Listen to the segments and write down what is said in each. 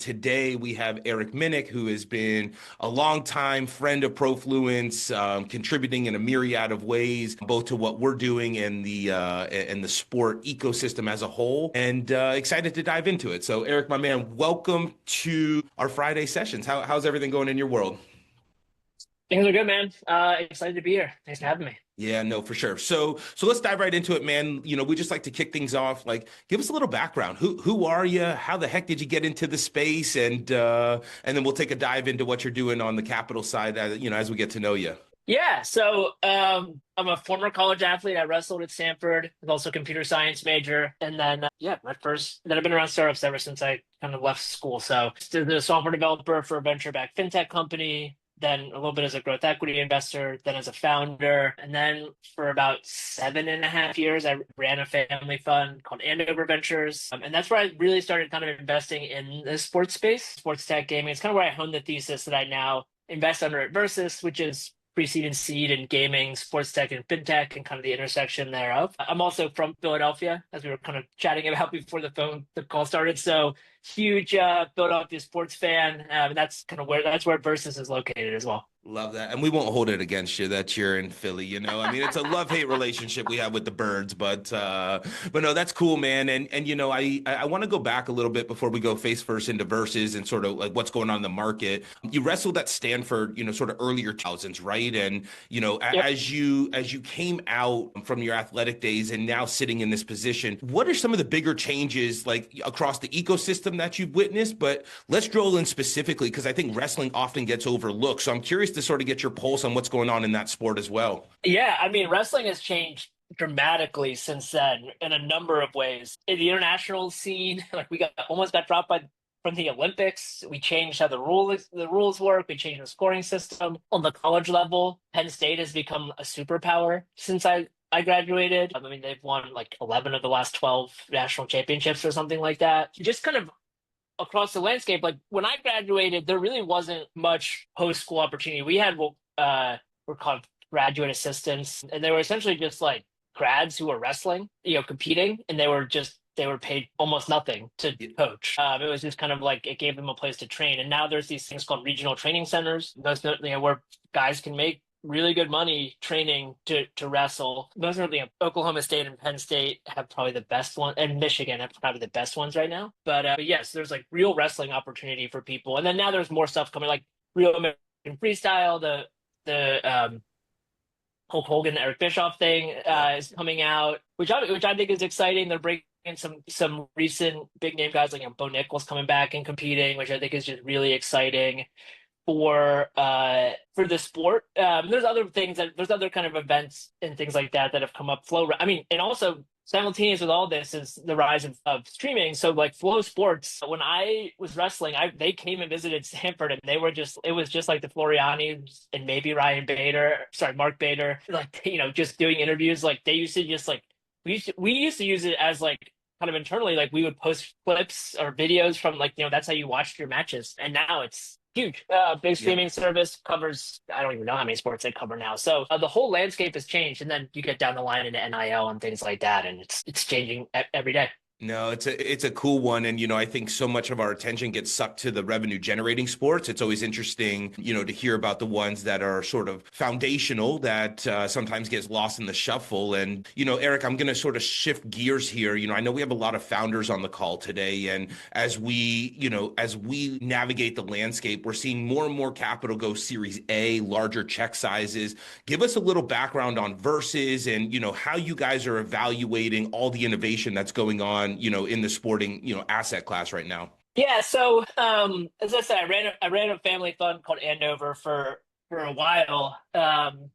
Today, we have Erik Minnick, who has been a longtime friend of Profluence, contributing in a myriad of ways, both to what we're doing and the sport ecosystem as a whole, and excited to dive into it. So, Erik, my man, welcome to our Friday sessions. How's everything going in your world? Things are good, man. Excited to be here. Thanks for having me. Yeah, no, for sure. So let's dive right into it, man. We just like to kick things off. Like, give us a little background. Who are you? How the heck did you get into the space? And then we'll take a dive into what you're doing on the capital side, as we get to know you. I'm a former college athlete. I wrestled at Stanford. I'm also a computer science major. And then, then I've been around startups ever since I kind of left school. So, started as a software developer for a venture-backed fintech company, then a little bit as a growth equity investor, then as a founder. And then for about 7.5 years, I ran a family fund called Andover Ventures. And that's where I really started kind of investing in the sports space, sports tech gaming. It's kind of where I honed the thesis that I now invest under at Versus, which is pre-seed and seed in gaming, sports tech, and fintech, and kind of the intersection thereof. I'm also from Philadelphia, as we were kind of chatting about before the call started. So huge Philadelphia sports fan. That's kind of where Versus is located as well. Love that. And we won't hold it against you that you're in Philly, I mean, it's a love-hate relationship we have with the birds, but no, that's cool, man. And I want to go back a little bit before we go face first into Versus and sort of like what's going on in the market. You wrestled at Stanford, sort of earlier thousands, right? And Yep. as you came out from your athletic days and now sitting in this position, what are some of the bigger changes like across the ecosystem that you've witnessed? But let's drill in specifically because I think wrestling often gets overlooked. So I'm curious to sort of get your pulse on what's going on in that sport as well. Yeah, I mean, wrestling has changed dramatically since then in a number of ways. In the international scene, like almost got dropped from the Olympics. We changed how the rules work. We changed the scoring system. On the college level, Penn State has become a superpower since I graduated. I mean, they've won like 11 of the last 12 national championships or something like that. Just kind of across the landscape, like when I graduated, there really wasn't much post-school opportunity. We had what were called graduate assistants, and they were essentially just like grads who were wrestling, competing, and they were paid almost nothing to coach. It was just kind of like it gave them a place to train. And now there's these things called regional training centers, where guys can make really good money training to wrestle. Most notably, Oklahoma State and Penn State have probably the best one, and Michigan have probably the best ones right now. But yes, there's like real wrestling opportunity for people. And then now there's more stuff coming, like real American freestyle. The Hulk Hogan, Eric Bischoff thing is coming out, which I think is exciting. They're bringing in some recent big name guys like Bo Nichols coming back and competing, which I think is just really exciting for the sport. There's other kind of events and things like that have come up. I mean, and also simultaneous with all this is the rise of streaming. So like Flow Sports, when I was wrestling, they came and visited Stanford, and it was just like the Florianis and maybe Mark Bader, like just doing interviews. Like they used to just like we used to use it as like kind of internally, like we would post clips or videos from like that's how you watched your matches, and now it's huge. Big Yeah. streaming service covers, I don't even know how many sports they cover now. So the whole landscape has changed. And then you get down the line into NIL and things like that. And it's changing every day. No, it's a cool one. And, I think so much of our attention gets sucked to the revenue generating sports. It's always interesting, to hear about the ones that are sort of foundational that sometimes gets lost in the shuffle. And, Erik, I'm going to sort of shift gears here. I know we have a lot of founders on the call today. And as we navigate the landscape, we're seeing more and more capital go Series A, larger check sizes. Give us a little background on Versus and, how you guys are evaluating all the innovation that's going on in the sporting, asset class right now. Yeah. So as I said, I ran a family fund called Andover for a while, and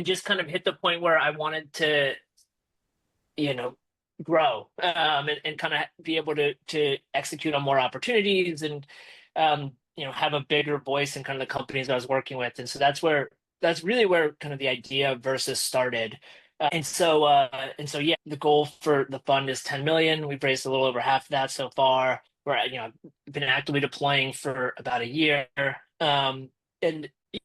just kind of hit the point where I wanted to, grow, and kind of be able to execute on more opportunities and have a bigger voice in kind of the companies I was working with. And so that's really where kind of the idea of Versus started. Yeah, the goal for the fund is 10 million. We've raised a little over half of that so far. I've been actively deploying for about a year. And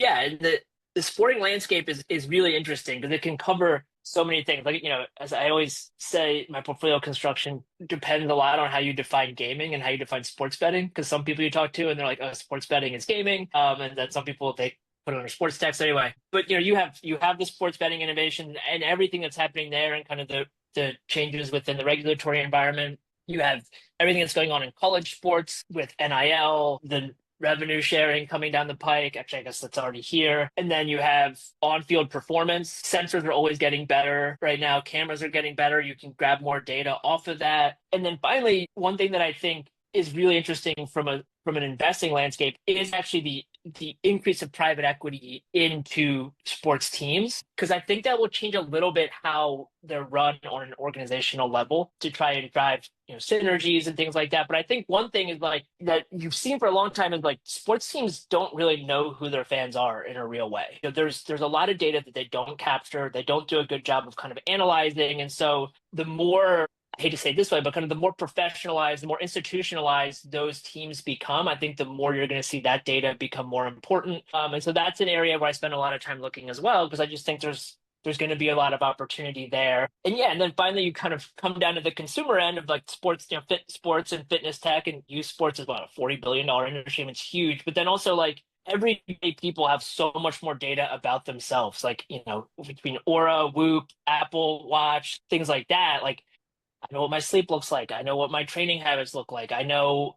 yeah, and the sporting landscape is really interesting because it can cover so many things. Like, as I always say, my portfolio construction depends a lot on how you define gaming and how you define sports betting. Because some people you talk to and they're like, oh, sports betting is gaming. And then some people they put it under sports tech. So anyway, but you have the sports betting innovation and everything that's happening there and kind of the changes within the regulatory environment. You have everything that's going on in college sports with NIL, the revenue sharing coming down the pike. Actually, I guess that's already here. And then you have on-field performance. Sensors are always getting better right now. Cameras are getting better. You can grab more data off of that. And then finally, one thing that I think is really interesting from an investing landscape is actually the increase of private equity into sports teams, because I think that will change a little bit how they're run on an organizational level to try and drive synergies and things like that. But I think one thing is like that you've seen for a long time is like sports teams don't really know who their fans are in a real way. There's a lot of data that they don't capture, they don't do a good job of kind of analyzing, and so the more, I hate to say it this way, but kind of the more professionalized, the more institutionalized those teams become, I think the more you're going to see that data become more important. And so that's an area where I spend a lot of time looking as well, because I just think there's going to be a lot of opportunity there. And yeah, and then finally you kind of come down to the consumer end of like sports, fit sports and fitness tech, and youth sports is about a $40 billion industry. And it's huge. But then also like everyday people have so much more data about themselves, like, between Aura, Whoop, Apple Watch, things like that. Like, I know what my sleep looks like. I know what my training habits look like. I know,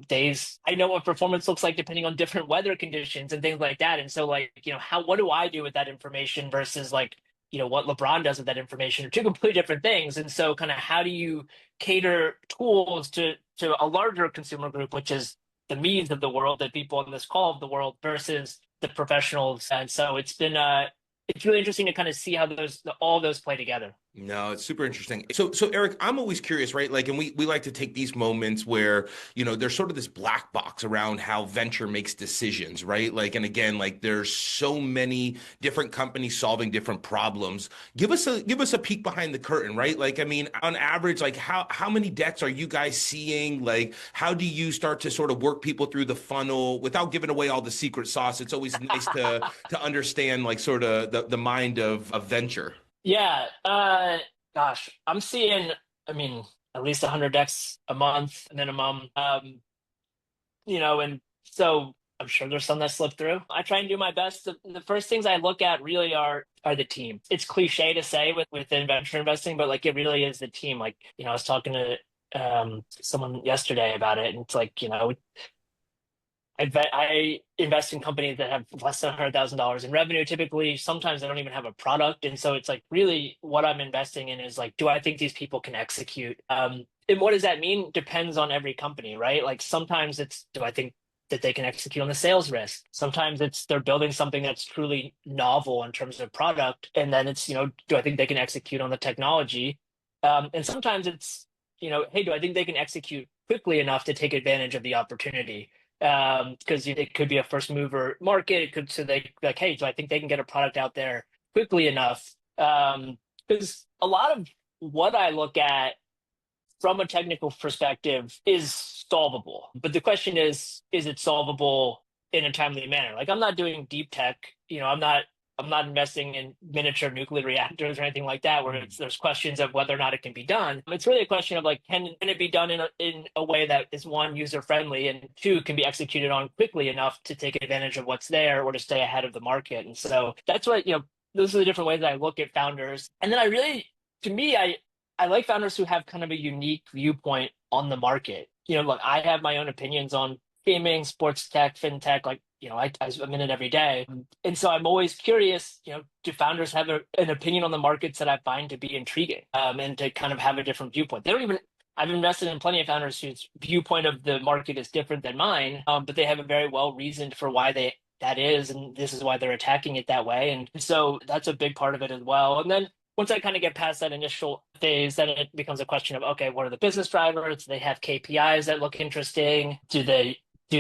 days, I know what performance looks like depending on different weather conditions and things like that. And so like, what do I do with that information versus like, what LeBron does with that information are two completely different things. And so kind of how do you cater tools to a larger consumer group, which is the me's of the world, the people on this call of the world versus the professionals. And so it's really interesting to kind of see how all those play together. No, it's super interesting. So Erik, I'm always curious, right? Like, and we like to take these moments where, there's sort of this black box around how venture makes decisions, right? Like, and again, like there's so many different companies solving different problems. Give us a peek behind the curtain, right? Like, I mean, on average, like how many decks are you guys seeing? Like, how do you start to sort of work people through the funnel without giving away all the secret sauce? It's always nice to understand like sort of the mind of venture. Yeah. Gosh, I'm seeing, I mean, at least 100 decks a month minimum. And so I'm sure there's some that slip through. I try and do my best. The first things I look at really are the team. It's cliche to say within venture investing, but like it really is the team. Like, I was talking to someone yesterday about it, and it's like, I invest in companies that have less than $100,000 in revenue. Typically, sometimes they don't even have a product. And so it's like really what I'm investing in is like, do I think these people can execute? And what does that mean? Depends on every company, right? Like sometimes do I think that they can execute on the sales risk? Sometimes they're building something that's truly novel in terms of product. And then it's, do I think they can execute on the technology? And sometimes it's, hey, do I think they can execute quickly enough to take advantage of the opportunity? Because it could be a first mover market. It could, so they like, hey, do I think they can get a product out there quickly enough? Because a lot of what I look at from a technical perspective is solvable. But the question is it solvable in a timely manner? Like I'm not doing deep tech, I'm not investing in miniature nuclear reactors or anything like that, where there's questions of whether or not it can be done. It's really a question of like, can it be done in a way that is one, user friendly, and two, can be executed on quickly enough to take advantage of what's there or to stay ahead of the market. And so that's what, those are the different ways that I look at founders. And then I like founders who have kind of a unique viewpoint on the market. Look, I have my own opinions on gaming, sports tech, fintech, like, I'm in it every day. And so I'm always curious, do founders have an opinion on the markets that I find to be intriguing, and to kind of have a different viewpoint? I've invested in plenty of founders whose viewpoint of the market is different than mine, but they have a very well reasoned for why that is, and this is why they're attacking it that way. And so that's a big part of it as well. And then once I kind of get past that initial phase, then it becomes a question of, okay, what are the business drivers? Do they have KPIs that look interesting? Do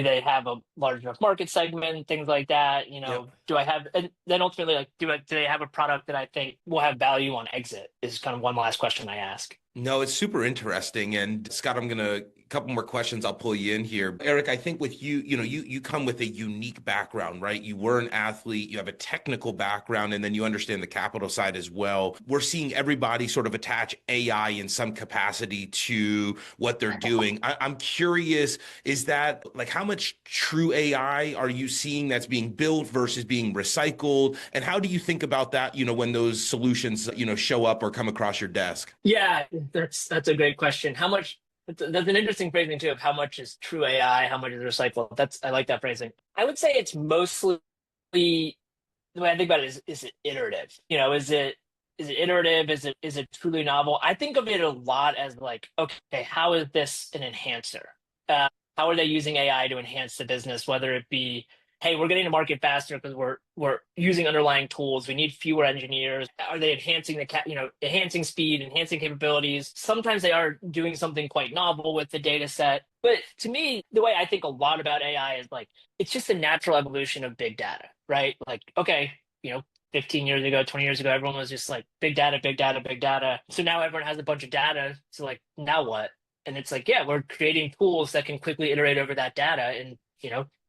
they have a large enough market segment, things like that? Yep. Do I have, and then ultimately, like, do they have a product that I think will have value on exit is kind of one last question I ask. No, it's super interesting. And Scott, I'm gonna a couple more questions. I'll pull you in here. Erik, I think with you, you come with a unique background, right? You were an athlete, you have a technical background, and then you understand the capital side as well. We're seeing everybody sort of attach AI in some capacity to what they're doing. I'm curious, is that like how much true AI are you seeing that's being built versus being recycled? And how do you think about that, when those solutions, show up or come across your desk? Yeah, that's a great question. How much that's an interesting phrasing too of how much is true AI, how much is recycled. I like that phrasing. I would say it's mostly the way I think about it is it iterative? Is it iterative? Is it truly novel? I think of it a lot as like, okay, how is this an enhancer? How are they using AI to enhance the business? Whether it be, hey, we're getting to market faster because we're using underlying tools. We need fewer engineers. Are they enhancing enhancing speed, enhancing capabilities? Sometimes they are doing something quite novel with the data set. But to me, the way I think a lot about AI is like it's just a natural evolution of big data, right? Like, okay, 15 years ago, 20 years ago, everyone was just like big data, big data, big data. So now everyone has a bunch of data. So like, now what? And it's like, yeah, we're creating tools that can quickly iterate over that data and,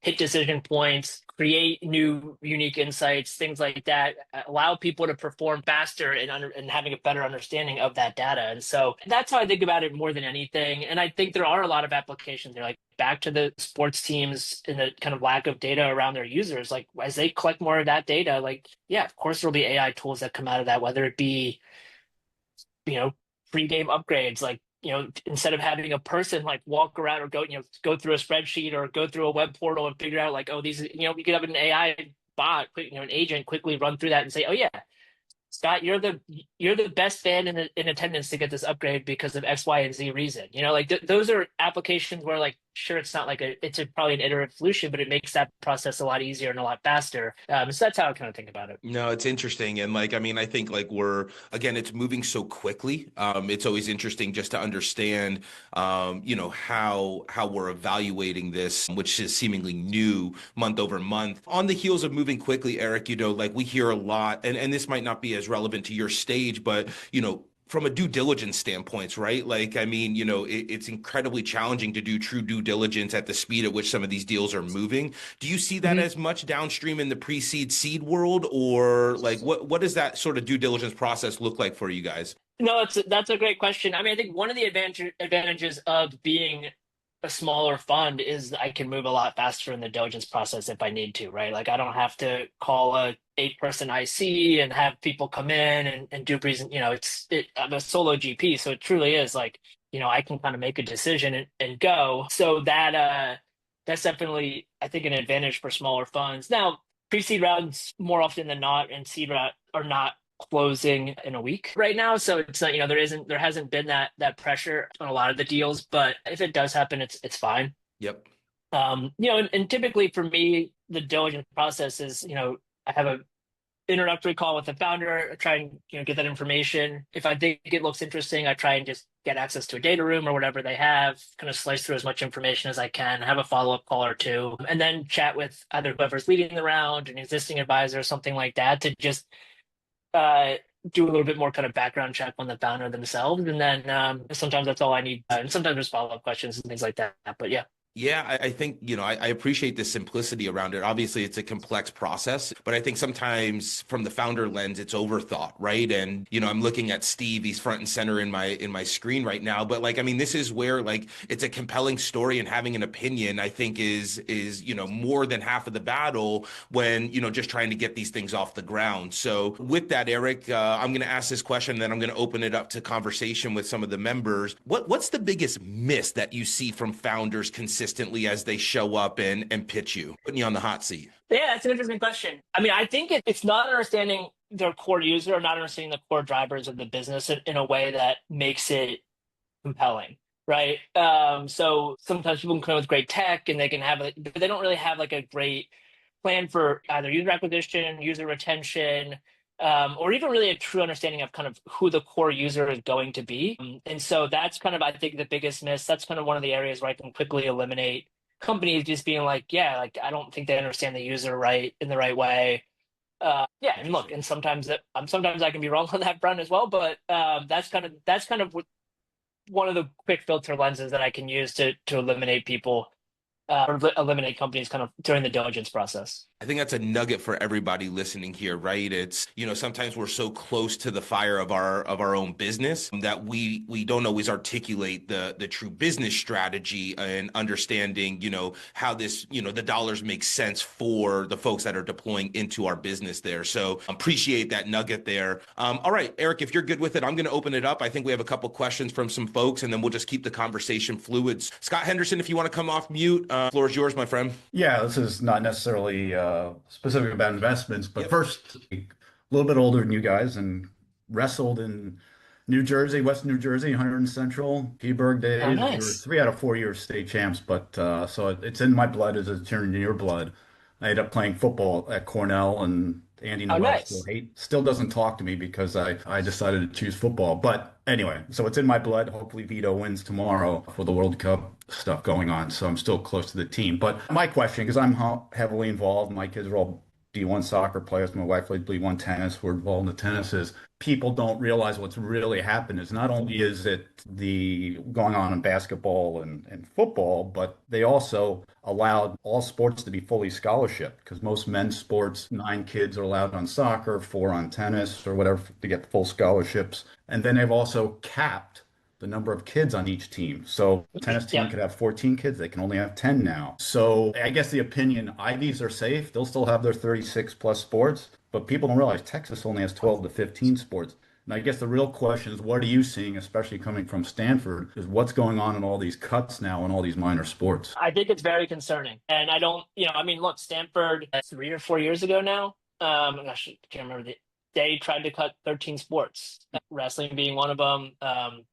hit decision points, create new unique insights, things like that, allow people to perform faster and having a better understanding of that data. And so that's how I think about it more than anything. And I think there are a lot of applications there, like back to the sports teams and the kind of lack of data around their users. Like as they collect more of that data, like, yeah, of course there'll be AI tools that come out of that, whether it be you know, pre-game upgrades, like, instead of having a person like walk around or go through a spreadsheet or go through a web portal and figure out like, oh, these, you could have an AI bot, an agent quickly run through that and say, oh yeah, Scott, you're the best fan in attendance to get this upgrade because of X, Y, and Z reason. Like those are applications where like sure it's not like probably an iterative solution, but it makes that process a lot easier and a lot faster. So that's how I kind of think about it. No, it's interesting. And like, I mean, I think like again, it's moving so quickly. It's always interesting just to understand, how we're evaluating this, which is seemingly new month over month. On the heels of moving quickly, Erik, like we hear a lot, and this might not be as relevant to your stage, but, from a due diligence standpoint, right? Like, I mean, it's incredibly challenging to do true due diligence at the speed at which some of these deals are moving. Do you see that Mhm. as much downstream in the pre-seed seed world, or like what does that sort of due diligence process look like for you guys? No, that's a great question. I mean, I think one of the advantages of being a smaller fund is I can move a lot faster in the diligence process if I need to, right? Like I don't have to call a 8-person IC and have people come in and do present. I'm a solo GP, so it truly is like, I can kind of make a decision and go. So that's definitely I think an advantage for smaller funds. Now, pre-seed rounds more often than not and seed round are not closing in a week right now. So it's not, there hasn't been that pressure on a lot of the deals, but if it does happen, it's fine. Yep. And typically for me, the diligence process is, I have a introductory call with the founder, I try and, get that information. If I think it looks interesting, I try and just get access to a data room or whatever they have, kind of slice through as much information as I can, have a follow-up call or two, and then chat with either whoever's leading the round, an existing advisor, or something like that to just uh, do a little bit more kind of background check on the founder themselves, and then sometimes that's all I need, and sometimes there's follow up questions and things like that. But yeah. Yeah, I think, I appreciate the simplicity around it. Obviously, it's a complex process, but I think sometimes from the founder lens, it's overthought, right? And, I'm looking at Steve, he's front and center in my screen right now. But like, I mean, this is where like it's a compelling story, and having an opinion, I think is, more than half of the battle when, just trying to get these things off the ground. So with that, Erik, I'm going to ask this question, and then I'm going to open it up to conversation with some of the members. What's the biggest miss that you see from founders consistently as they show up and pitch you, putting you on the hot seat? Yeah, that's an interesting question. I mean, I think it's not understanding their core user or not understanding the core drivers of the business in a way that makes it compelling, right? So sometimes people can come up with great tech and they can have it, but they don't really have like a great plan for either user acquisition, user retention, or even really a true understanding of kind of who the core user is going to be. And so that's kind of, I think, the biggest miss. That's kind of one of the areas where I can quickly eliminate companies just being like, yeah, like I don't think they understand the user right in the right way. Yeah, and look, and sometimes I can be wrong on that front as well, but that's kind of what. one of the quick filter lenses that I can use to eliminate people or eliminate companies kind of during the diligence process. I think that's a nugget for everybody listening here, right? It's, sometimes we're so close to the fire of our own business that we don't always articulate the true business strategy and understanding, how this, the dollars make sense for the folks that are deploying into our business there. So appreciate that nugget there. All right, Erik, if you're good with it, I'm going to open it up. I think we have a couple questions from some folks, and then we'll just keep the conversation fluid. Scott Henderson, if you want to come off mute, floor is yours, my friend. Yeah, this is not necessarily specific about investments, but first, a little bit older than you guys and wrestled in New Jersey, West New Jersey, 100 Central, Petersburg Oh, days. We were nice. 3 out of 4 years state champs, but so it's in my blood as it's turned in your blood. I ended up playing football at Cornell, and Andy Oh, Noel nice. still doesn't talk to me because I decided to choose football. But anyway, so it's in my blood. Hopefully Vito wins tomorrow for the World Cup stuff going on. So I'm still close to the team. But my question, because I'm heavily involved, my kids are all D1 soccer players. My wife played D1 tennis. We're involved in the tennis. Is people don't realize what's really happened is not only is it the going on in basketball and football, but they also allowed all sports to be fully scholarship because most men's sports, 9 kids are allowed on soccer, 4 on tennis or whatever to get full scholarships. And then they've also capped the number of kids on each team. So a tennis team Yep. could have 14 kids. They can only have 10 now. So I guess the opinion, Ivies are safe. They'll still have their 36 plus sports, but people don't realize Texas only has 12 to 15 sports. And I guess the real question is, what are you seeing, especially coming from Stanford, is what's going on in all these cuts now in all these minor sports? I think it's very concerning. And I don't, I mean, look, Stanford 3 or 4 years ago now, gosh, I can't remember they tried to cut 13 sports, wrestling being one of them.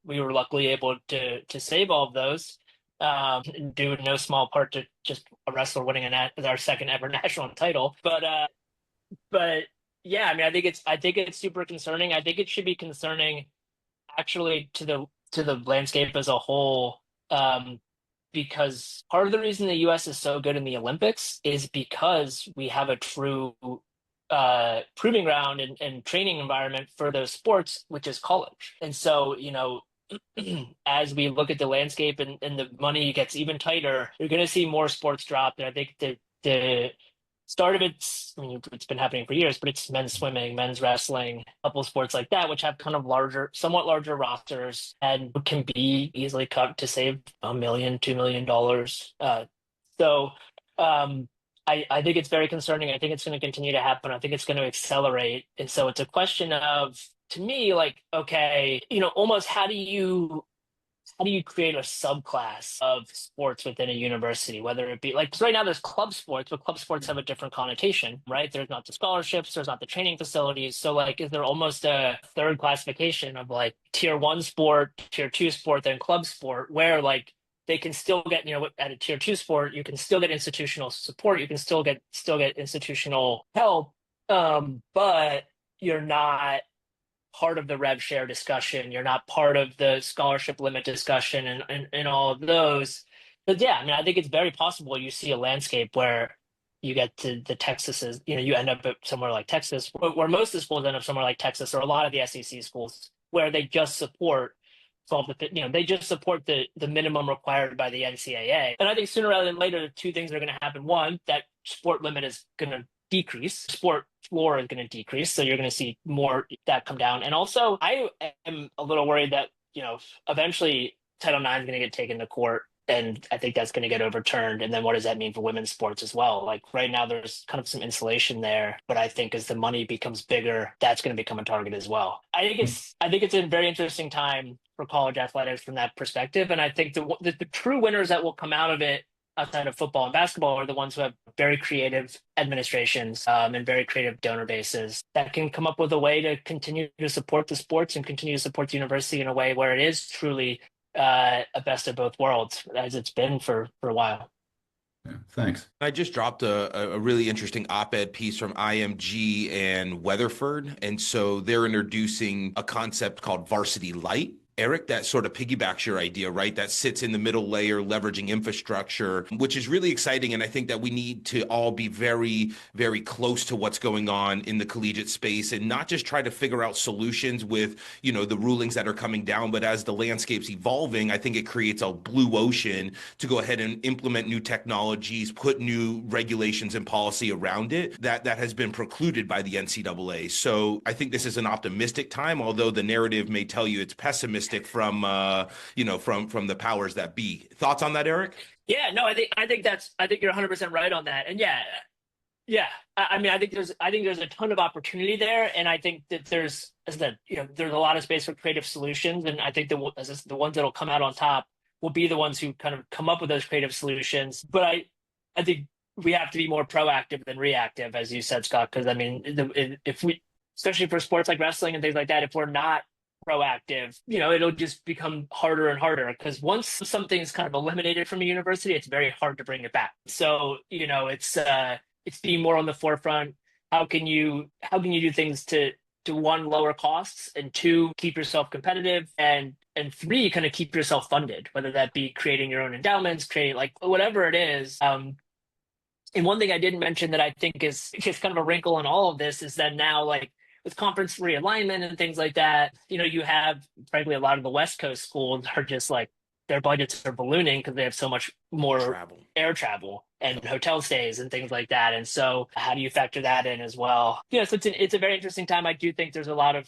We were luckily able to save all of those, due in no small part to just a wrestler winning our second ever national title. But yeah, I mean, I think it's super concerning. I think it should be concerning actually to the landscape as a whole. Because part of the reason the US is so good in the Olympics is because we have a true proving ground and training environment for those sports, which is college. And so, as we look at the landscape and the money gets even tighter, you're going to see more sports drop. And I think the start of I mean, it's been happening for years, but it's men's swimming, men's wrestling, a couple of sports like that, which have kind of somewhat larger rosters and can be easily cut to save $1 million, $2 million. So, I think it's very concerning. I think it's going to continue to happen. I think it's going to accelerate. And so it's a question of, to me, like, okay, almost how do you create a subclass of sports within a university, whether it be like, 'cause right now there's club sports, but club sports have a different connotation, right? There's not the scholarships, there's not the training facilities. So like, is there almost a third classification of like tier 1 sport, tier 2 sport, then club sport, where like they can still get, at a tier 2 sport, you can still get institutional support, you can still get institutional help, but you're not part of the rev share discussion. You're not part of the scholarship limit discussion and all of those. But yeah, I mean, I think it's very possible you see a landscape where you get to the Texases, you end up at somewhere like Texas, where most of the schools end up somewhere like Texas or a lot of the SEC schools, where they just support 12 to 15, they just support the minimum required by the NCAA. And I think sooner rather than later, two things are going to happen. One, that sport limit is going to decrease, sport floor is going to decrease, so you're going to see more that come down. And also, I am a little worried that eventually Title IX is going to get taken to court, and I think that's going to get overturned. And then what does that mean for women's sports as well? Like right now, there's kind of some insulation there, but I think as the money becomes bigger, that's going to become a target as well. I think it's a very interesting time for college athletics from that perspective, and I think the true winners that will come out of it, outside of football and basketball, are the ones who have very creative administrations and very creative donor bases that can come up with a way to continue to support the sports and continue to support the university in a way where it is truly a best of both worlds, as it's been for a while. Yeah, thanks. I just dropped a really interesting op-ed piece from IMG and Weatherford. And so they're introducing a concept called Varsity Light. Erik, that sort of piggybacks your idea, right? That sits in the middle layer, leveraging infrastructure, which is really exciting. And I think that we need to all be very, very close to what's going on in the collegiate space and not just try to figure out solutions with, the rulings that are coming down, but as the landscape's evolving, I think it creates a blue ocean to go ahead and implement new technologies, put new regulations and policy around it that has been precluded by the NCAA. So I think this is an optimistic time, although the narrative may tell you it's pessimistic from from the powers that be. Thoughts on that, Erik? Yeah, no, I think you're 100% right on that. And yeah. I mean, I think there's a ton of opportunity there, and I think that there's a lot of space for creative solutions, and I think the ones that'll come out on top will be the ones who kind of come up with those creative solutions. But I think we have to be more proactive than reactive, as you said, Scott. Because I mean, if we, especially for sports like wrestling and things like that, if we're not proactive, it'll just become harder and harder, because once something's kind of eliminated from a university, it's very hard to bring it back. So it's being more on the forefront. How can you do things to one, lower costs, and two, keep yourself competitive, and three, kind of keep yourself funded, whether that be creating your own endowments, creating like whatever it is. And one thing I didn't mention that I think is just kind of a wrinkle in all of this is that now, like, with conference realignment and things like that, you have, frankly, a lot of the West Coast schools are just like, their budgets are ballooning because they have so much more air travel and hotel stays and things like that. And so how do you factor that in as well? So it's a very interesting time. I do think there's a lot of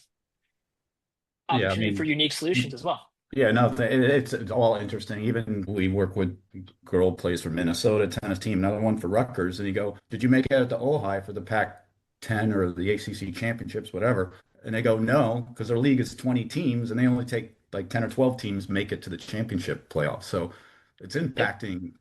opportunity for unique solutions as well. Yeah, no, it's all interesting. Even we work with girl plays for Minnesota tennis team, another one for Rutgers, and you go, did you make it out to Ojai for the Pac-10 or the ACC championships, whatever? And they go, no, because their league is 20 teams, and they only take like 10 or 12 teams make it to the championship playoffs. So it's impacting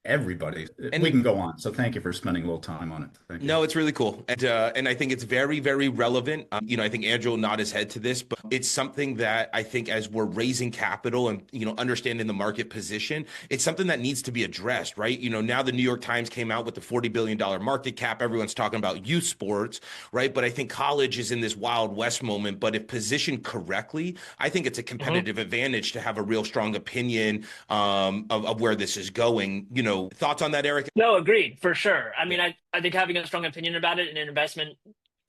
everybody. And we can go on. So thank you for spending a little time on it. Thank you. No, it's really cool. And I think it's very, very relevant. I think Andrew will nod his head to this, but it's something that I think as we're raising capital and, understanding the market position, it's something that needs to be addressed, right? Now the New York Times came out with the $40 billion market cap. Everyone's talking about youth sports, right? But I think college is in this Wild West moment. But if positioned correctly, I think it's a competitive advantage to have a real strong opinion of where this is going. Thoughts on that, Erik? No, agreed, for sure. I mean, I think having a strong opinion about it and an investment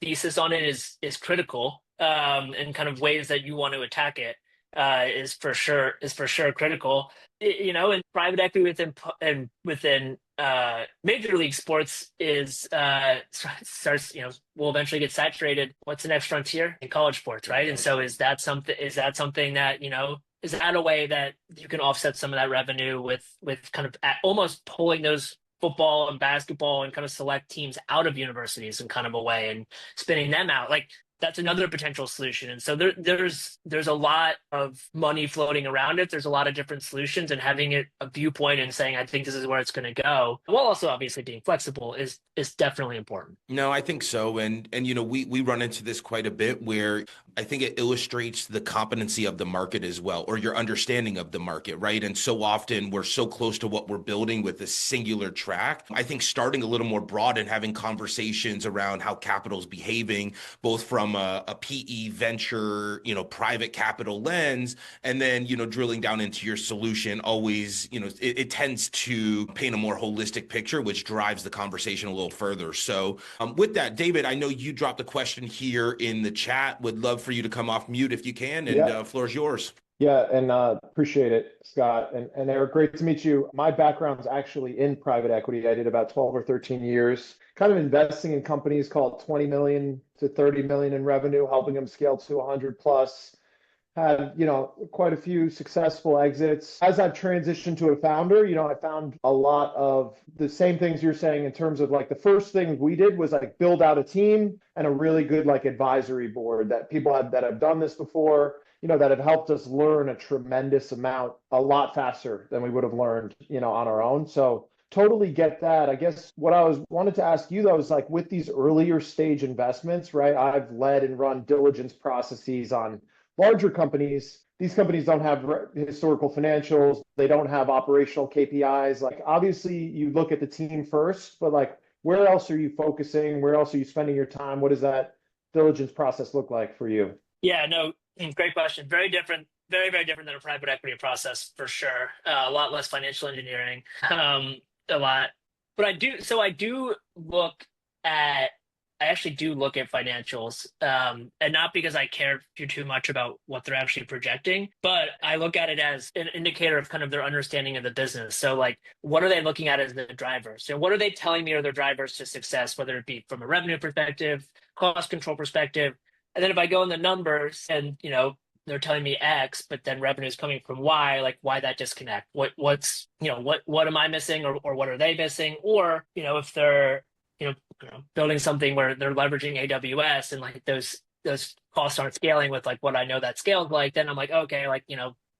thesis on it is critical, and kind of ways that you want to attack it is for sure critical. And private equity within major league sports will eventually get saturated. What's the next frontier in college sports, right? And so is that something that is that a way that you can offset some of that revenue with kind of almost pulling those football and basketball and kind of select teams out of universities in kind of a way and spinning them out? Like, that's another potential solution. And so there's a lot of money floating around it. There's a lot of different solutions, and having a viewpoint and saying, I think this is where it's going to go, while also obviously being flexible, is definitely important. No, I think so. And we run into this quite a bit, where I think it illustrates the competency of the market as well, or your understanding of the market, right? And so often we're so close to what we're building with this singular track. I think starting a little more broad and having conversations around how capital's behaving, both from a PE venture, private capital lens, and then, drilling down into your solution, always, it tends to paint a more holistic picture, which drives the conversation a little further. So with that, David, I know you dropped a question here in the chat. Would love for you to come off mute if you can, and floor is yours. Yeah, and appreciate it, Scott. And Erik, great to meet you. My background is actually in private equity. I did about 12 or 13 years, kind of investing in companies called 20 million to 30 million in revenue, helping them scale to 100 plus. Had, quite a few successful exits. As I've transitioned to a founder, I found a lot of the same things you're saying in terms of, like, the first thing we did was like build out a team and a really good like advisory board that people that have done this before, that have helped us learn a tremendous amount, a lot faster than we would have learned, on our own. So totally get that. I guess what wanted to ask you though is, like, with these earlier stage investments, right? I've led and run diligence processes on larger companies. These companies don't have historical financials. They don't have operational KPIs. Like, obviously you look at the team first, but like, where else are you focusing? Where else are you spending your time? What does that diligence process look like for you? Yeah, no, great question. Very different Very, very different than a private equity process for sure. A lot less financial engineering, a lot. But I do look at, I actually do look at financials, and not because I care too much about what they're actually projecting, but I look at it as an indicator of kind of their understanding of the business. So like, what are they looking at as the drivers? So what are they telling me are their drivers to success, whether it be from a revenue perspective, cost control perspective, and then if I go in the numbers and, they're telling me X, but then revenue is coming from Y, like why that disconnect? What am I missing or what are they missing? Or, if they're, building something where they're leveraging AWS and like those costs aren't scaling with like what I know that scales like, then I'm like, okay, like,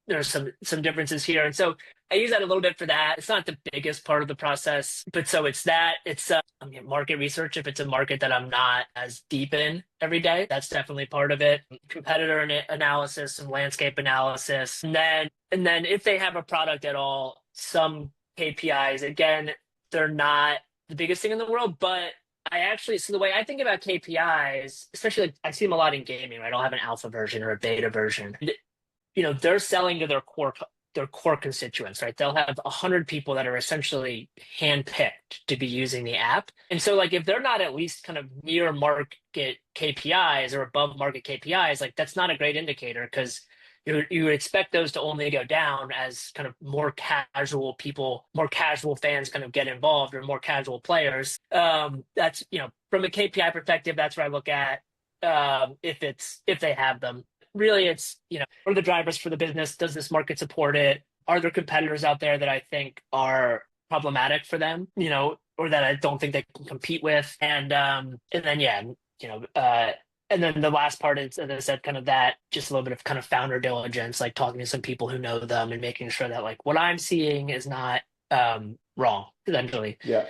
there's some differences here. And so I use that a little bit for that. It's not the biggest part of the process, but so it's market research. If it's a market that I'm not as deep in every day, that's definitely part of it. Competitor analysis and landscape analysis. And then if they have a product at all, some KPIs, again, they're not the biggest thing in the world, but so the way I think about KPIs, especially like I see them a lot in gaming, right? I'll have an alpha version or a beta version. They're selling to their core constituents, right? They'll have 100 people that are essentially handpicked to be using the app. And so like if they're not at least kind of near market KPIs or above market KPIs, like that's not a great indicator because you would expect those to only go down as kind of more casual fans kind of get involved or more casual players. That's, from a KPI perspective, that's where I look at if they have them. Really, it's, what are the drivers for the business? Does this market support it? Are there competitors out there that I think are problematic for them, or that I don't think they can compete with? And then, and then the last part is, as I said, kind of that, just a little bit of kind of founder diligence, like talking to some people who know them and making sure that like what I'm seeing is not wrong, essentially. Yeah.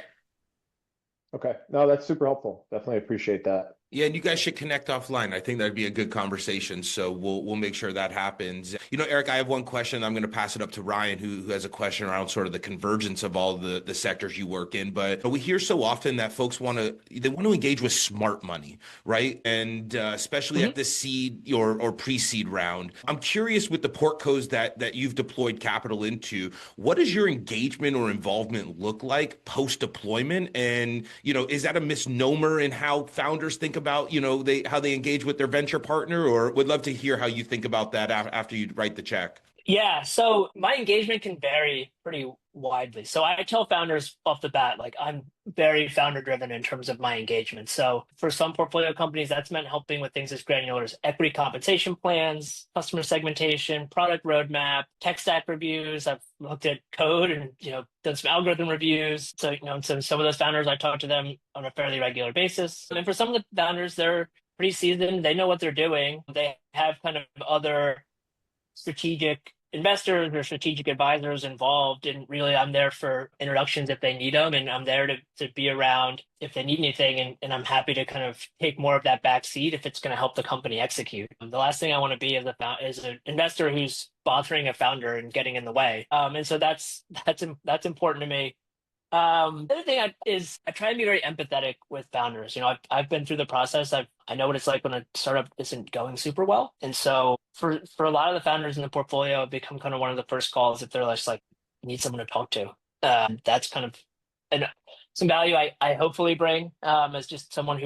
Okay. No, that's super helpful. Definitely appreciate that. Yeah, and you guys should connect offline. I think that'd be a good conversation. So we'll make sure that happens. Erik, I have one question. I'm going to pass it up to Ryan, who has a question around sort of the convergence of all the sectors you work in. But we hear so often that folks want to engage with smart money, right? And especially at the seed or pre-seed round. I'm curious with the portcos that you've deployed capital into, what does your engagement or involvement look like post-deployment? And, is that a misnomer in how founders think about, how they engage with their venture partner, or would love to hear how you think about that after you write the check? Yeah, so my engagement can vary pretty widely. So I tell founders off the bat, like I'm very founder driven in terms of my engagement. So for some portfolio companies, that's meant helping with things as granular as equity compensation plans, customer segmentation, product roadmap, tech stack reviews. I've looked at code and, done some algorithm reviews. So, so some of those founders, I talk to them on a fairly regular basis. And for some of the founders, they're pretty seasoned. They know what they're doing. They have kind of other strategic investors or strategic advisors involved, and really I'm there for introductions if they need them, and I'm there to be around if they need anything, and I'm happy to kind of take more of that back seat if it's going to help the company execute. The last thing I want to be is an investor who's bothering a founder and getting in the way, and so that's important to me. The other thing is I try to be very empathetic with founders. I've been through the process. I know what it's like when a startup isn't going super well. And so for a lot of the founders in the portfolio, I've become kind of one of the first calls if they're just like, need someone to talk to. That's kind of some value I hopefully bring as just someone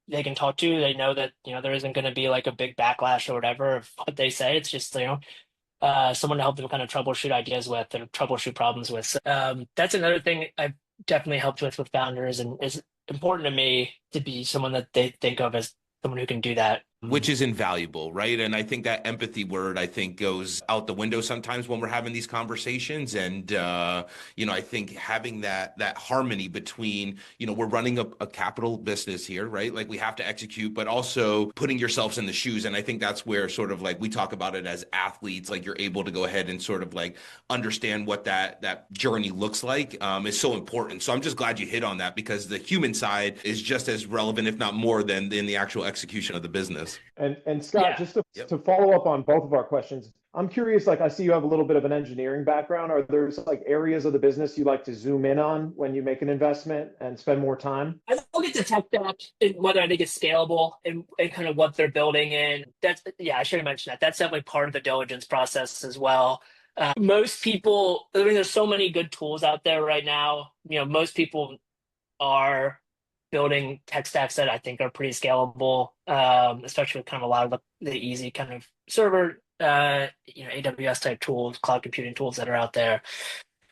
they can talk to. They know that, there isn't going to be like a big backlash or whatever of what they say. It's just, someone to help them kind of troubleshoot ideas with and troubleshoot problems with. So, that's another thing I've definitely helped with founders, and is important to me to be someone that they think of as someone who can do that. Which is invaluable, right? And I think that empathy word, goes out the window sometimes when we're having these conversations. And, I think having that harmony between, we're running a capital business here, right? Like we have to execute, but also putting yourselves in the shoes. And I think that's where sort of like we talk about it as athletes, like you're able to go ahead and sort of like understand what that journey looks like is so important. So I'm just glad you hit on that, because the human side is just as relevant, if not more, than in the actual execution of the business. And Scott, just to follow up on both of our questions, I'm curious, like I see you have a little bit of an engineering background. Are there like areas of the business you like to zoom in on when you make an investment and spend more time? I look at the tech stack and whether I think it's scalable and kind of what they're building in. That's, yeah, I should have mentioned that. That's definitely part of the diligence process as well. Most people, I mean, there's so many good tools out there right now. Most people are building tech stacks that I think are pretty scalable, especially with kind of a lot of the easy kind of server, AWS type tools, cloud computing tools that are out there.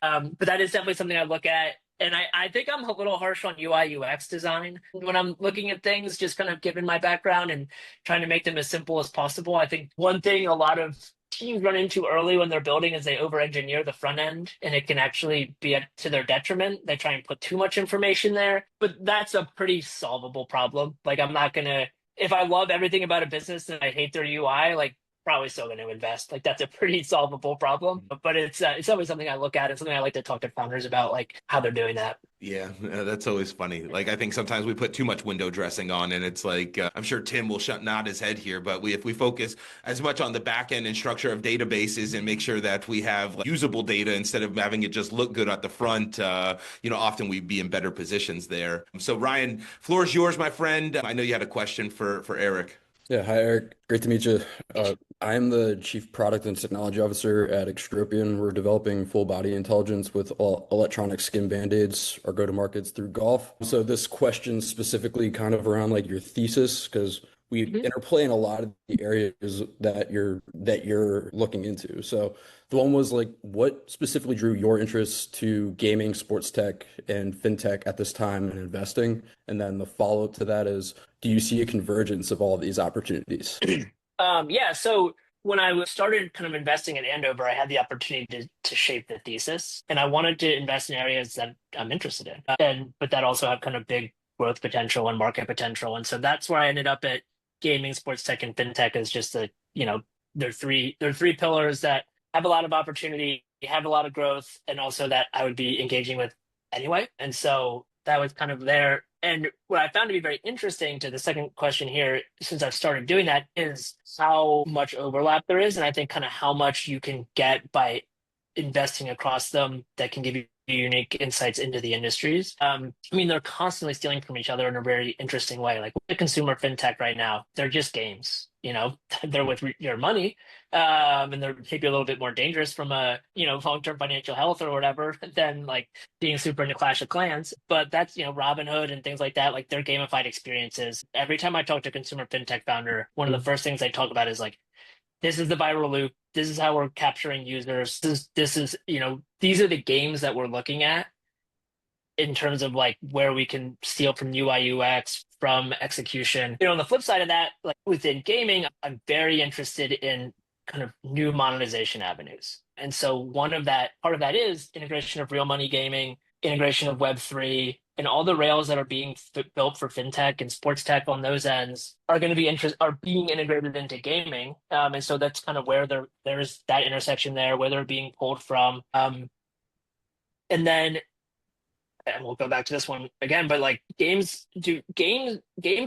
But that is definitely something I look at. And I think I'm a little harsh on UI UX design when I'm looking at things, just kind of given my background and trying to make them as simple as possible. I think one thing a lot of teams run into early when they're building is they over-engineer the front end, and it can actually be to their detriment. They try and put too much information there, but that's a pretty solvable problem. Like I'm not gonna, if I love everything about a business and I hate their UI, like probably still going to invest. Like that's a pretty solvable problem, but it's always something I look at. It's something I like to talk to founders about, like how they're doing that. Yeah, that's always funny. Like I think sometimes we put too much window dressing on, and it's like I'm sure Tim will nod his head here, but if we focus as much on the back end and structure of databases and make sure that we have usable data instead of having it just look good at the front, often we'd be in better positions there. So Ryan, floor is yours, my friend. I know you had a question for Erik. Yeah, hi Erik. Great to meet you. I am the Chief Product and Technology Officer at Extropian. We're developing full body intelligence with electronic skin band-aids, our go-to-markets through golf. So this question specifically kind of around like your thesis, because we interplay in a lot of the areas that you're looking into. So the one was like, what specifically drew your interest to gaming, sports tech, and fintech at this time in investing? And then the follow-up to that is, do you see a convergence of all of these opportunities? Yeah. So when I started kind of investing at Andover, I had the opportunity to shape the thesis, and I wanted to invest in areas that I'm interested in, but that also have kind of big growth potential and market potential. And so that's where I ended up at gaming, sports tech, and fintech. Is just they're three pillars that have a lot of opportunity, have a lot of growth, and also that I would be engaging with anyway. And so that was kind of there. And what I found to be very interesting to the second question here, since I've started doing that, is how much overlap there is. And I think kind of how much you can get by investing across them that can give you unique insights into the industries. I mean, they're constantly stealing from each other in a very interesting way. Like the consumer fintech right now, they're just games. They're with your money, and they're maybe a little bit more dangerous from a long-term financial health or whatever than like being super into Clash of Clans. But that's Robinhood and things like that. Like they're gamified experiences. Every time I talk to a consumer fintech founder, one of the first things I talk about is like, this is the viral loop. This is how we're capturing users. This is these are the games that we're looking at in terms of like where we can steal from UI UX, from execution. On the flip side of that, like within gaming, I'm very interested in kind of new monetization avenues. And so part of that is integration of real money gaming, integration of Web3, and all the rails that are being built for fintech and sports tech on those ends are going to be are being integrated into gaming. And so that's kind of where there's that intersection there, where they're being pulled from. And then, and we'll go back to this one again, but like game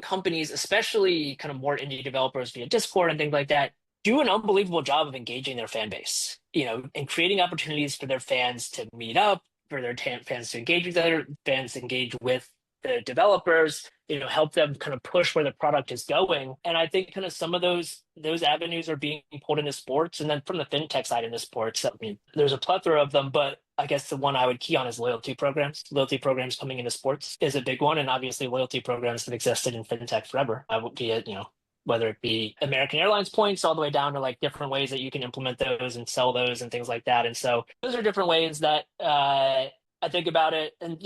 companies, especially kind of more indie developers via Discord and things like that, do an unbelievable job of engaging their fan base, and creating opportunities for their fans to meet up, for their fans to engage with other fans, engage with the developers, help them kind of push where the product is going. And I think kind of some of those avenues are being pulled into sports. And then from the fintech side into sports, I mean, there's a plethora of them, but I guess the one I would key on is loyalty programs. Loyalty programs coming into sports is a big one. And obviously loyalty programs have existed in fintech forever. Whether it be American Airlines points all the way down to like different ways that you can implement those and sell those and things like that. And so those are different ways that I think about it. And,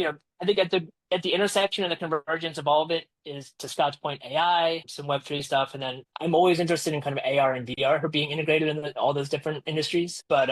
I think at the intersection and the convergence of all of it is, to Scott's point, AI, some Web3 stuff. And then I'm always interested in kind of AR and VR being integrated in all those different industries. But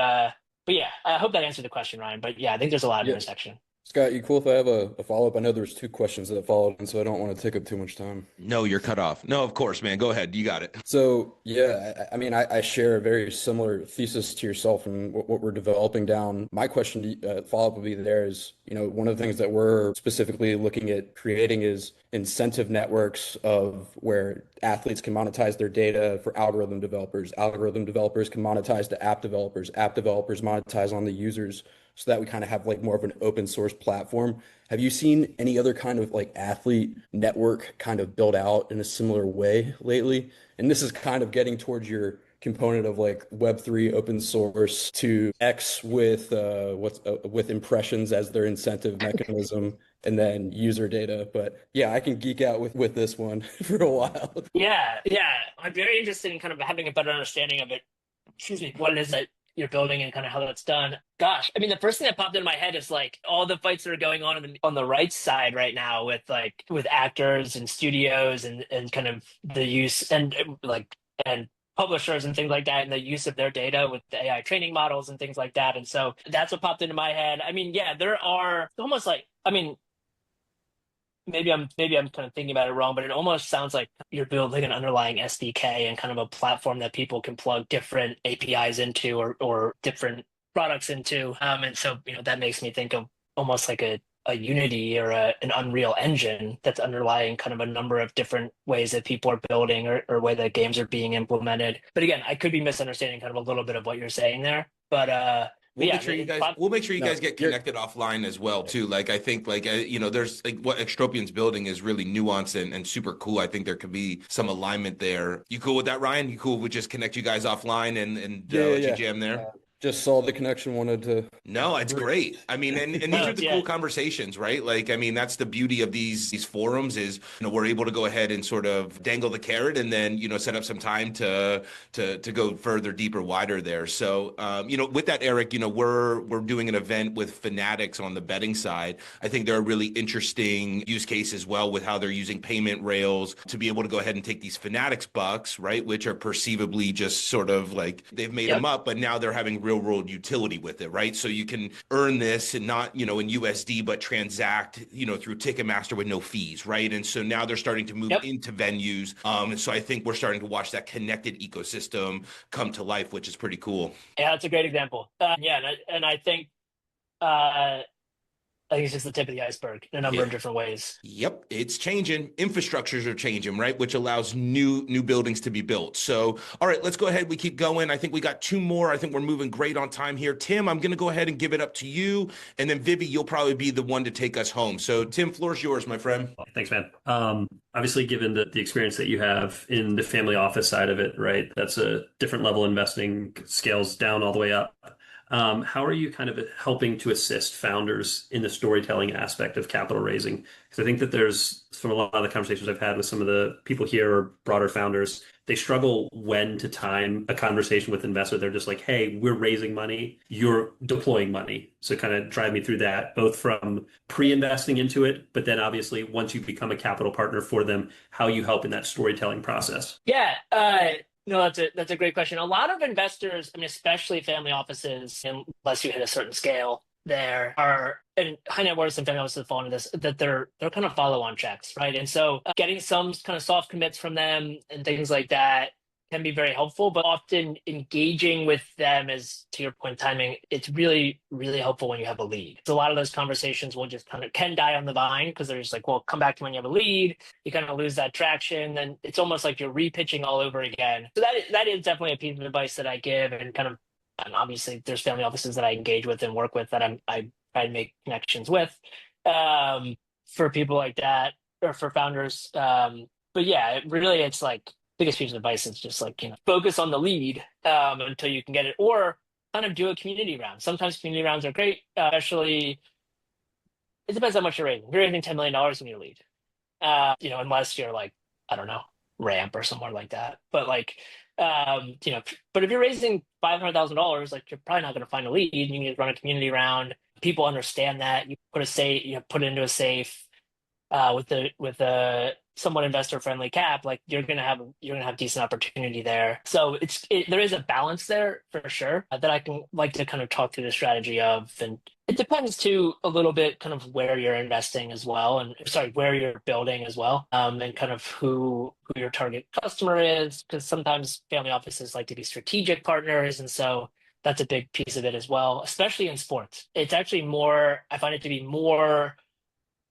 yeah, I hope that answered the question, Ryan. But yeah, I think there's a lot of intersection. Scott, you cool if I have a follow-up? I know there's two questions that followed, and so I don't want to take up too much time. No, you're cut off. No, of course, man. Go ahead. You got it. So yeah, I mean, I share a very similar thesis to yourself and what we're developing down. My question to follow-up would be there is, one of the things that we're specifically looking at creating is incentive networks of where athletes can monetize their data for algorithm developers. Algorithm developers can monetize to app developers. App developers monetize on the users, so that we kind of have like more of an open source platform. Have you seen any other kind of like athlete network kind of build out in a similar way lately? And this is kind of getting towards your component of like Web3 open source to X with with impressions as their incentive mechanism and then user data. But yeah, I can geek out with this one for a while. Yeah, I'm very interested in kind of having a better understanding of it. Excuse me, what it is that you're building and kind of how that's done. Gosh, I mean, the first thing that popped into my head is like all the fights that are going on the right side right now with actors and studios and kind of the use and publishers and things like that, and the use of their data with the AI training models and things like that. And so that's what popped into my head. I mean, yeah, there are almost like, I mean, maybe I'm kind of thinking about it wrong, but it almost sounds like you're building an underlying SDK and kind of a platform that people can plug different APIs into or different products into. And so, that makes me think of almost like a Unity or an Unreal Engine that's underlying kind of a number of different ways that people are building or way that games are being implemented. But again, I could be misunderstanding kind of a little bit of what you're saying there. But We'll make sure you guys get connected offline as well too. Like I think there's like what Extropian's building is really nuanced and super cool. I think there could be some alignment there. You cool with that, Ryan? You cool with just connect you guys offline and let you jam there? Just saw the connection, wanted to. No, it's great. I mean, and these are the cool conversations, right? Like, I mean, that's the beauty of these forums is, we're able to go ahead and sort of dangle the carrot and then, set up some time to go further, deeper, wider there. So, with that, Erik, we're doing an event with Fanatics on the betting side. I think there are really interesting use cases as well with how they're using payment rails to be able to go ahead and take these Fanatics bucks, right? Which are perceivably just sort of like they've made them up, but now they're having real world utility with it, right? So you can earn this and not, in USD, but transact, through Ticketmaster with no fees, right? And so now they're starting to move into venues. And so I think we're starting to watch that connected ecosystem come to life, which is pretty cool. Yeah, that's a great example. And I think it's just the tip of the iceberg in a number of different ways. Yep, it's changing. Infrastructures are changing, right? Which allows new buildings to be built. So, all right, let's go ahead. We keep going. I think we got two more. I think we're moving great on time here. Tim, I'm going to go ahead and give it up to you. And then Vivi, you'll probably be the one to take us home. So Tim, floor's yours, my friend. Thanks, man. Obviously, given the experience that you have in the family office side of it, right? That's a different level investing, scales down all the way up. How are you kind of helping to assist founders in the storytelling aspect of capital raising? Because I think that there's, from a lot of the conversations I've had with some of the people here or broader founders, they struggle when to time a conversation with investor. They're just like, hey, we're raising money, you're deploying money. So kind of drive me through that, both from pre-investing into it, but then obviously once you become a capital partner for them, how you help in that storytelling process. Yeah. No, that's a great question. A lot of investors, I mean, especially family offices, unless you hit a certain scale, there are, and high net worths and family offices fall into this, that they're kind of follow-on checks, right? And so getting some kind of soft commits from them and things like that can be very helpful, but often engaging with them is, to your point, timing, it's really, really helpful when you have a lead. So a lot of those conversations will just can die on the vine because they're just like, well, come back to when you have a lead. You kind of lose that traction. And it's almost like you're repitching all over again. So that is definitely a piece of advice that I give and obviously there's family offices that I engage with and work with that I try to make connections with for people like that or for founders. But yeah, it's like, biggest piece of advice is just like, focus on the lead until you can get it, or kind of do a community round. Sometimes community rounds are great, especially, it depends how much you're raising. If you're raising $10 million, you need a lead. Unless you're like, I don't know, Ramp or somewhere like that. But but if you're raising $500,000, like you're probably not going to find a lead. You can just run a community round. People understand that. You put it into a safe with the somewhat investor friendly cap, like you're gonna have decent opportunity there. So there is a balance there for sure that I can like to kind of talk through the strategy of, and it depends too a little bit kind of where you're investing as well, and sorry, where you're building as well, and kind of who your target customer is, because sometimes family offices like to be strategic partners, and so that's a big piece of it as well, especially in sports. It's actually I find it to be more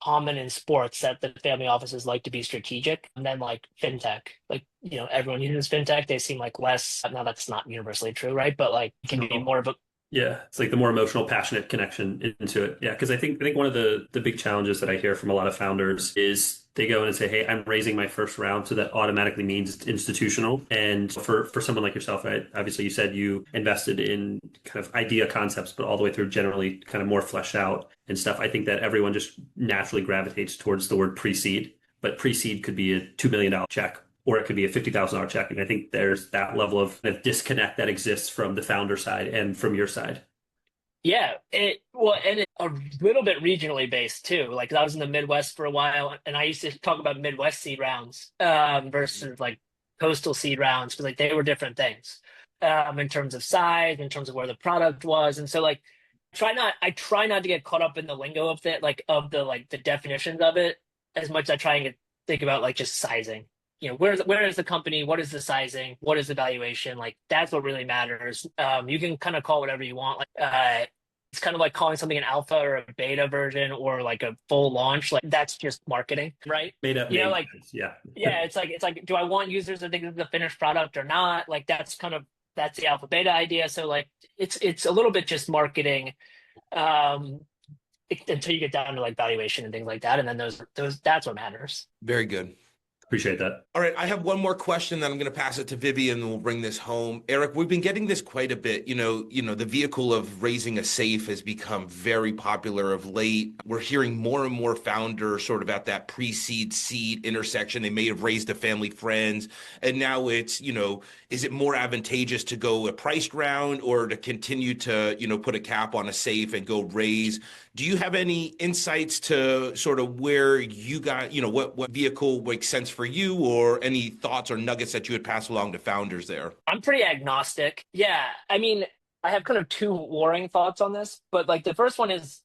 common in sports that the family offices like to be strategic, and then like fintech, like everyone uses fintech, they seem like less. Now that's not universally true, right? But like it can be more of a yeah, it's like the more emotional, passionate connection into it. Yeah, because I think one of the big challenges that I hear from a lot of founders is they go in and say, "Hey, I'm raising my first round," so that automatically means it's institutional. And for someone like yourself, right? Obviously, you said you invested in kind of idea concepts, but all the way through generally kind of more fleshed out and stuff. I think that everyone just naturally gravitates towards the word pre-seed, but pre-seed could be a $2 million check, or it could be a $50,000 check. And I think there's that level of disconnect that exists from the founder side and from your side. Yeah, and it's a little bit regionally based too. Like I was in the Midwest for a while, and I used to talk about Midwest seed rounds versus like coastal seed rounds, because like they were different things in terms of size, in terms of where the product was, and so like I try not to get caught up in the lingo of it, like of the definitions of it, as much as I try and think about like just sizing. Where is the company? What is the sizing? What is the valuation? Like that's what really matters. You can kind of call whatever you want. Like it's kind of like calling something an alpha or a beta version or like a full launch. Like that's just marketing, right? Made up. Like yeah. Yeah, it's like, do I want users to think it's the finished product or not? Like that's the alpha beta idea. So like it's a little bit just marketing. Until you get down to like valuation and things like that, and then that's what matters. Very good. Appreciate that. All right, I have one more question, then I'm going to pass it to Vivian, and we'll bring this home. Erik, we've been getting this quite a bit. The vehicle of raising a safe has become very popular of late. We're hearing more and more founders sort of at that pre-seed seed intersection. They may have raised a family friends, and now it's, is it more advantageous to go a priced round or to continue to, put a cap on a safe and go raise? Do you have any insights to sort of where you got, what vehicle makes sense for you, or any thoughts or nuggets that you would pass along to founders there? I'm pretty agnostic. Yeah. I mean, I have kind of two warring thoughts on this, but like the first one is,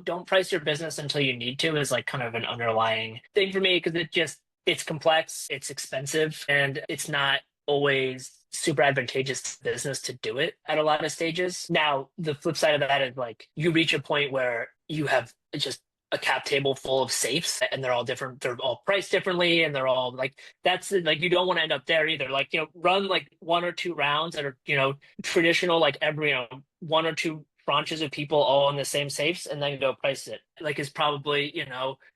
don't price your business until you need to, is like kind of an underlying thing for me, because it's complex, it's expensive, and it's not always super advantageous to business to do it at a lot of stages. Now, the flip side of that is like you reach a point where you have just a cap table full of safes, and they're all different. They're all priced differently, and they're all like, that's like, you don't want to end up there either. Like, run like one or two rounds that are, traditional, like every, one or two tranches of people all in the same safes, and then go price it. Like is probably,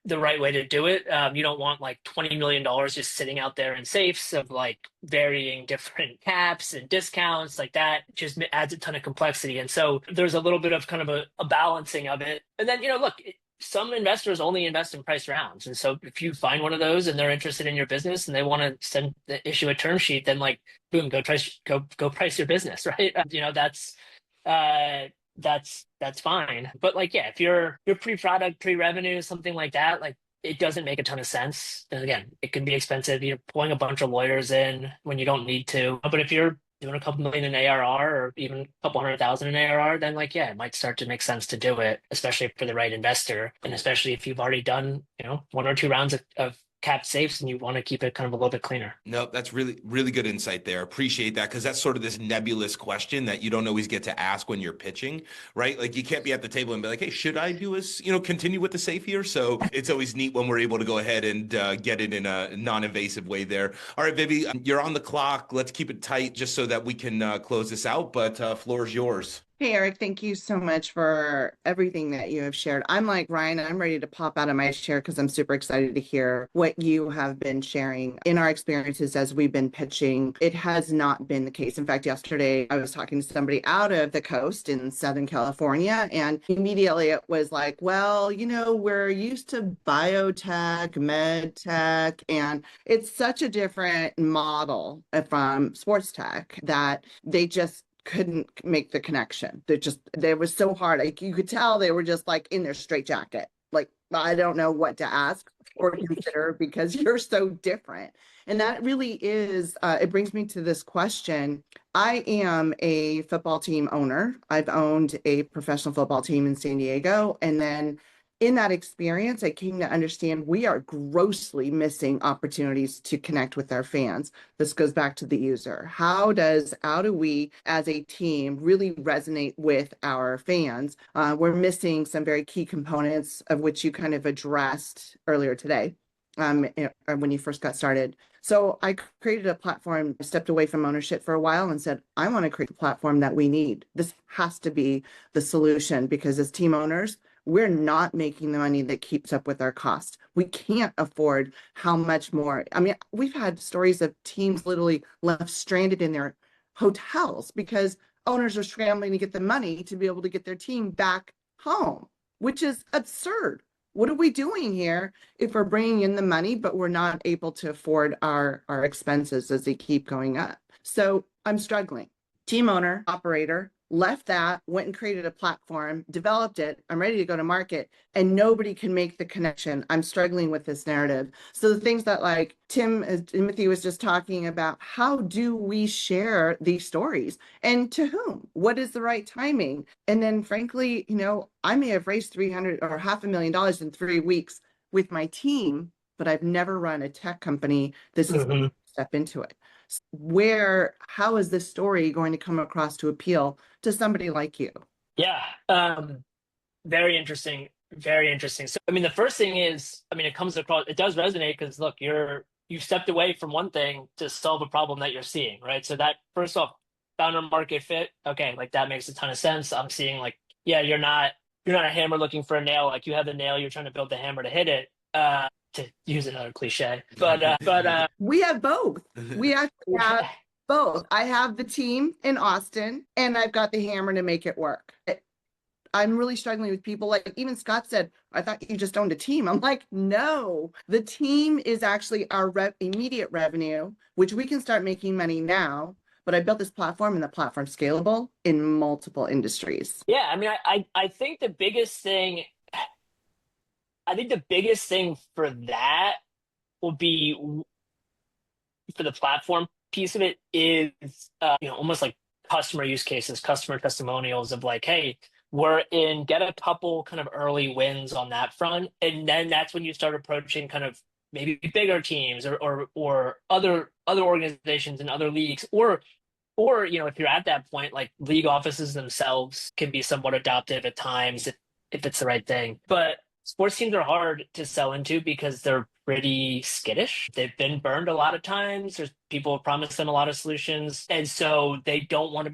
the right way to do it. You don't want like $20 million just sitting out there in safes of like varying different caps and discounts. Like that just adds a ton of complexity. And so there's a little bit of kind of a balancing of it. And then, look, some investors only invest in priced rounds. And so if you find one of those and they're interested in your business and they want to issue a term sheet, then like, boom, go price your business, right? That's fine. But like, yeah, if you're pre-product, pre-revenue, something like that, like it doesn't make a ton of sense. And again, it can be expensive. You're pulling a bunch of lawyers in when you don't need to. But if you're doing a couple million in ARR or even a couple 100,000 in ARR, then like, yeah, it might start to make sense to do it, especially for the right investor. And especially if you've already done, one or two rounds of cap safes and you want to keep it kind of a little bit cleaner. No, that's really, really good insight there. Appreciate that, because that's sort of this nebulous question that you don't always get to ask when you're pitching, right? Like you can't be at the table and be like, hey, should I do this, continue with the safe here? So it's always neat when we're able to go ahead and get it in a non-invasive way there. All right, Vivi, you're on the clock. Let's keep it tight just so that we can close this out, but floor is yours. Hey, Erik, thank you so much for everything that you have shared. I'm like Ryan, I'm ready to pop out of my chair because I'm super excited to hear what you have been sharing. In our experiences as we've been pitching, it has not been the case. In fact, yesterday I was talking to somebody out of the coast in Southern California, and immediately it was like, well, we're used to biotech, med tech, and it's such a different model from sports tech that they just couldn't make the connection. They were so hard. Like you could tell they were just like in their straitjacket. Like, I don't know what to ask. or consider because you're so different. And that really is, it brings me to this question. I am a football team owner. I've owned a professional football team in San Diego. And then in that experience, I came to understand we are grossly missing opportunities to connect with our fans. This goes back to the user. How do we as a team really resonate with our fans? We're missing some very key components of which you kind of addressed earlier today when you first got started. So I created a platform, stepped away from ownership for a while and said, I want to create a platform that we need. This has to be the solution because as team owners, we're not making the money that keeps up with our costs. We can't afford how much more. I mean, we've had stories of teams literally left stranded in their hotels because owners are scrambling to get the money to be able to get their team back home, which is absurd. What are we doing here if we're bringing in the money, but we're not able to afford our expenses as they keep going up? So I'm struggling. Team owner, operator, left that, went and created a platform, developed it. I'm ready to go to market and nobody can make the connection. I'm struggling with this narrative. So the things that like Timothy was just talking about, how do we share these stories and to whom? What is the right timing? And then frankly, I may have raised $300,000 or $500,000 in 3 weeks with my team, but I've never run a tech company. This is a step into it. How is this story going to come across to appeal to somebody like you? Yeah. Very interesting. Very interesting. So, the first thing is, it comes across, it does resonate because look, you've stepped away from one thing to solve a problem that you're seeing, right? So that first off, founder market fit. Okay. Like that makes a ton of sense. I'm seeing like, yeah, you're not a hammer looking for a nail. Like you have the nail, you're trying to build the hammer to hit it. To use another cliche, but we have both. We actually have both. I have the team in Austin and I've got the hammer to make it work. I'm really struggling with people. Like even Scott said, I thought you just owned a team. I'm like, no, the team is actually our immediate revenue, which we can start making money now. But I built this platform and the platform's scalable in multiple industries. Yeah. I think the biggest thing for that will be for the platform piece of it is, almost like customer use cases, customer testimonials of like, hey, get a couple kind of early wins on that front. And then that's when you start approaching kind of maybe bigger teams or other organizations and other leagues or, if you're at that point, like league offices themselves can be somewhat adoptive at times if it's the right thing. But sports teams are hard to sell into because they're pretty skittish. They've been burned a lot of times. People have promised them a lot of solutions. And so they often don't want to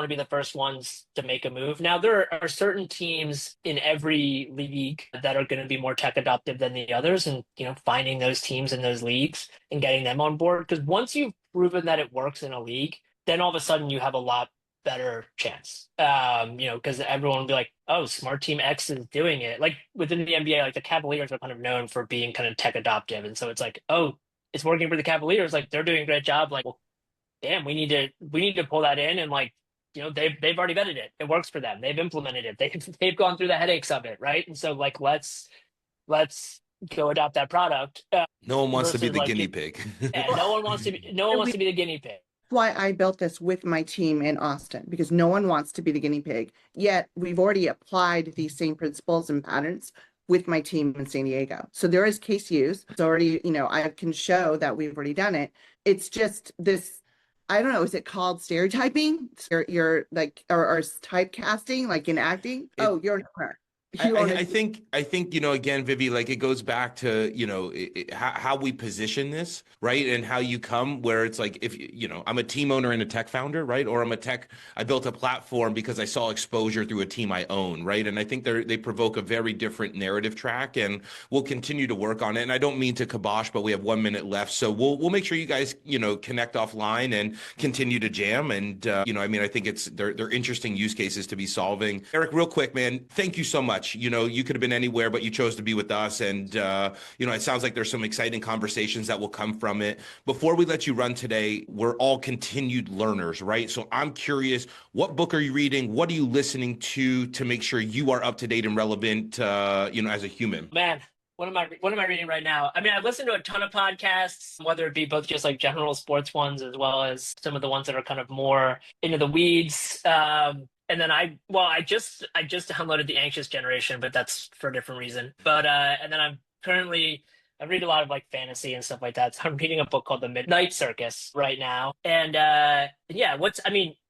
be the first ones to make a move. Now, there are certain teams in every league that are going to be more tech adoptive than the others. And, finding those teams in those leagues and getting them on board. Because once you've proven that it works in a league, then all of a sudden you have a lot better chance, because everyone will be like, oh, smart team X is doing it. Like within the NBA, like the Cavaliers are kind of known for being kind of tech adoptive. And so it's like, oh, it's working for the Cavaliers. Like they're doing a great job. Like, well, damn, we need to pull that in. And like, they've already vetted it. It works for them. They've implemented it. They've gone through the headaches of it. Right. And so like, let's go adopt that product. No one wants to be the guinea pig. Yeah, no one wants to be the guinea pig. Why I built this with my team in Austin, because no one wants to be the guinea pig. Yet we've already applied these same principles and patterns with my team in San Diego. So there is case use. It's already, I can show that we've already done it. It's just this, I don't know, is it called stereotyping? You're like, or typecasting, like in acting? You're an entrepreneur. I think, again, Vivi, like it goes back to, how we position this, right? And how you come where it's like, if, I'm a team owner and a tech founder, right? Or I built a platform because I saw exposure through a team I own, right? And I think they provoke a very different narrative track and we'll continue to work on it. And I don't mean to kibosh, but we have 1 minute left. So we'll make sure you guys, connect offline and continue to jam. And, I think they're interesting use cases to be solving. Erik, real quick, man, thank you so much. You could have been anywhere, but you chose to be with us. And, it sounds like there's some exciting conversations that will come from it. Before we let you run today, we're all continued learners, right? So I'm curious, what book are you reading? What are you listening to make sure you are up to date and relevant, as a human? Man, What am I reading right now? I mean, I listen to a ton of podcasts, whether it be both just like general sports ones as well as some of the ones that are kind of more into the weeds. And then I just downloaded The Anxious Generation, but that's for a different reason. But and then I read a lot of like fantasy and stuff like that. So I'm reading a book called The Midnight Circus right now. And yeah,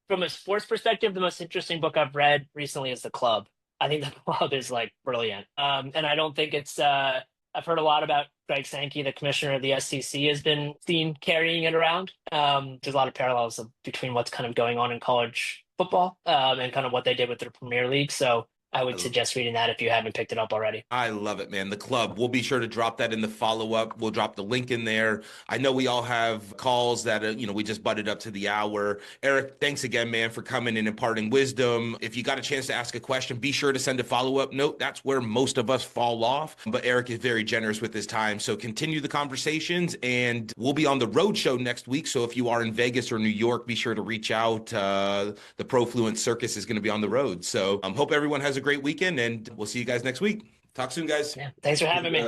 from a sports perspective, the most interesting book I've read recently is The Club. I think The Club is like brilliant. And I don't think it's I've heard a lot about Greg Sankey, the commissioner of the SEC, has been seen carrying it around. There's a lot of parallels between what's kind of going on in college football and kind of what they did with their Premier League. So I would suggest reading that if you haven't picked it up already. I love it, man. The Club. We'll be sure to drop that in the follow-up. We'll drop the link in there. I know we all have calls that, we just butted up to the hour. Erik, thanks again, man, for coming and imparting wisdom. If you got a chance to ask a question, be sure to send a follow-up note. That's where most of us fall off. But Erik is very generous with his time. So continue the conversations, and we'll be on the road show next week. So if you are in Vegas or New York, be sure to reach out. The Profluent Circus is going to be on the road. So hope everyone has a great weekend, and we'll see you guys next week. Talk soon, guys. Yeah, thanks for having me.